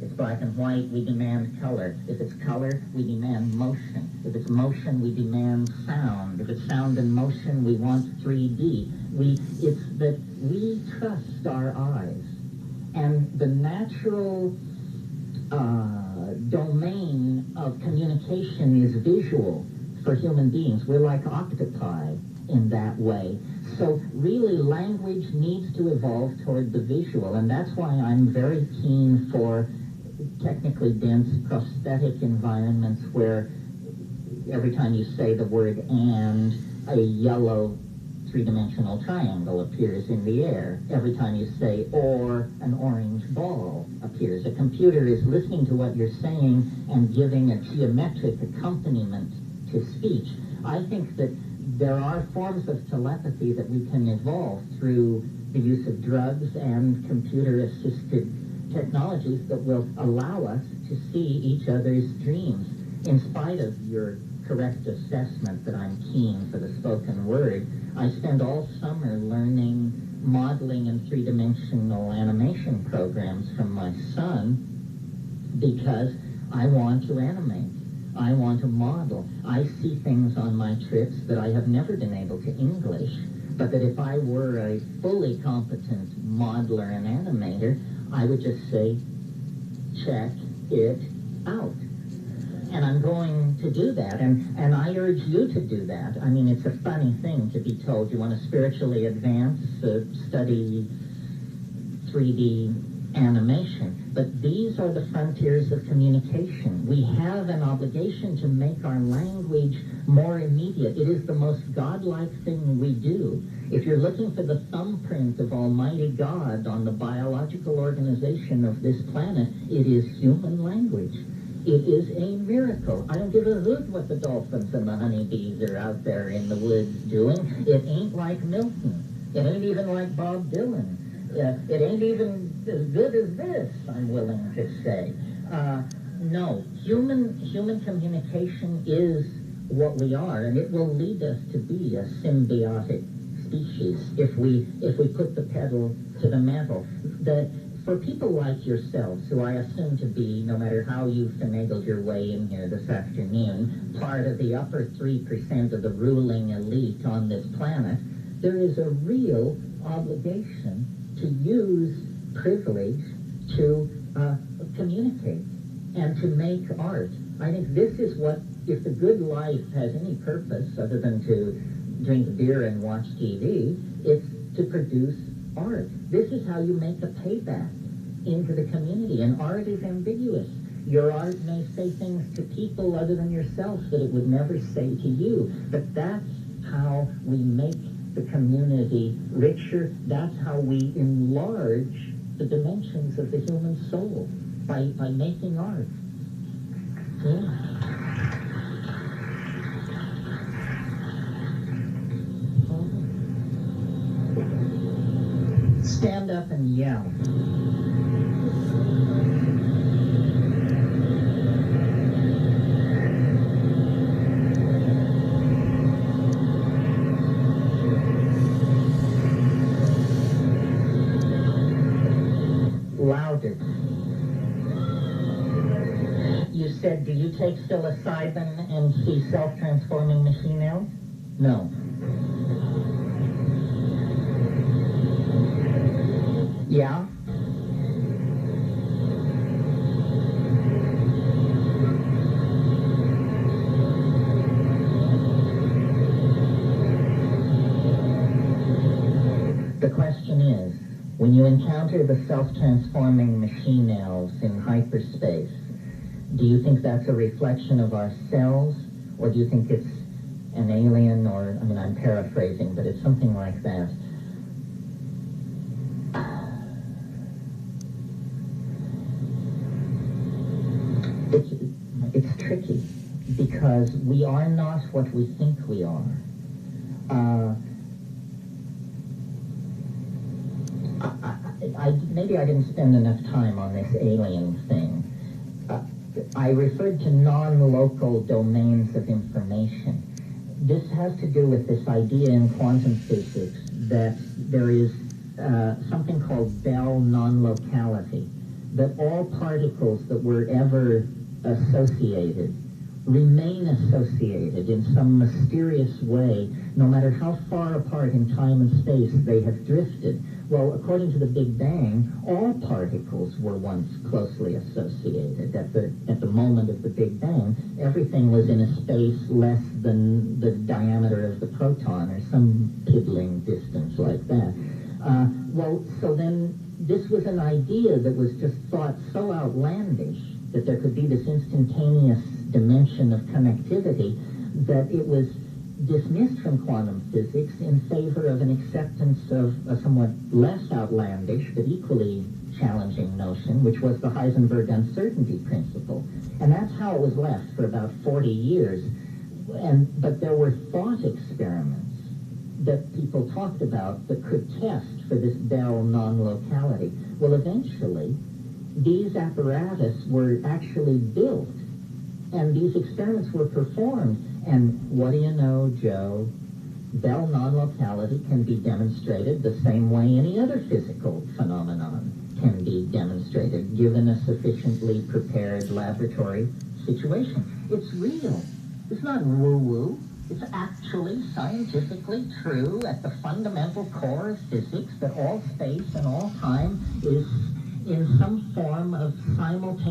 It's black and white, we demand color. If it's color, we demand motion. If it's motion, we demand sound. If it's sound and motion, we want 3D. It's that we trust our eyes. And the natural domain of communication is visual for human beings. We're like octopi in that way. So really, language needs to evolve toward the visual, and that's why I'm very keen for technically dense prosthetic environments where every time you say the word "and," a yellow three-dimensional triangle appears in the air. Every time you say "or," an orange ball appears. A computer is listening to what you're saying and giving a geometric accompaniment to speech. I think that there are forms of telepathy that we can evolve through the use of drugs and computer-assisted technologies that will allow us to see each other's dreams. In spite of your correct assessment that I'm keen for the spoken word, I spend all summer learning modeling and three-dimensional animation programs from my son because I want to animate. I want to model. I see things on my trips that I have never been able to English, but that if I were a fully competent modeler and animator, I would just say, check it out. And I'm going to do that, and I urge you to do that. I mean, it's a funny thing to be told you want to spiritually advance, study 3D animation. But these are the frontiers of communication. We have an obligation to make our language more immediate. It is the most godlike thing we do. If you're looking for the thumbprint of Almighty God on the biological organization of this planet, it is human language. It is a miracle. I don't give a hoot what the dolphins and the honeybees are out there in the woods doing. It ain't like Milton. It ain't even like Bob Dylan. It ain't even as good as this, I'm willing to say. No, human communication is what we are, and it will lead us to be a symbiotic species if we put the pedal to the metal. For people like yourselves, who I assume to be, no matter how you finagled your way in here this afternoon, part of the upper 3% of the ruling elite on this planet, there is a real obligation to use privilege to communicate and to make art. I think this is what, if the good life has any purpose other than to drink beer and watch TV, it's to produce art. This is how you make a payback into the community, and art is ambiguous. Your art may say things to people other than yourself that it would never say to you, but that's how we make the community richer. That's how we enlarge the dimensions of the human soul, by making art. Yeah. Stand up and yell. Louder. You said, do you take psilocybin and see self-transforming machine elves? No. Yeah? The question is, when you encounter the self-transforming machine elves in hyperspace, do you think that's a reflection of ourselves, or do you think it's an alien, or, I mean, I'm paraphrasing, but it's something like that? It's tricky, because we are not what we think we are. Maybe I didn't spend enough time on this alien thing. I referred to non-local domains of information. This has to do with this idea in quantum physics that there is something called Bell non-locality. that all particles that were ever associated remain associated in some mysterious way, no matter how far apart in time and space they have drifted. Well, according to the Big Bang, all particles were once closely associated. At the moment of the Big Bang, everything was in a space less than the diameter of the proton, or some piddling distance like that. So then this was an idea that was just thought so outlandish that there could be this instantaneous dimension of connectivity that it was dismissed from quantum physics in favor of an acceptance of a somewhat less outlandish but equally challenging notion, which was the Heisenberg uncertainty principle. And that's how it was left for about 40 years. But there were thought experiments that people talked about that could test for this Bell non-locality. Well, eventually, these apparatus were actually built, and these experiments were performed. And what do you know, Joe? Bell non-locality can be demonstrated the same way any other physical phenomenon can be demonstrated, given a sufficiently prepared laboratory situation. It's real. It's not woo-woo. It's actually scientifically true at the fundamental core of physics that all space and all time is in some form of simultaneous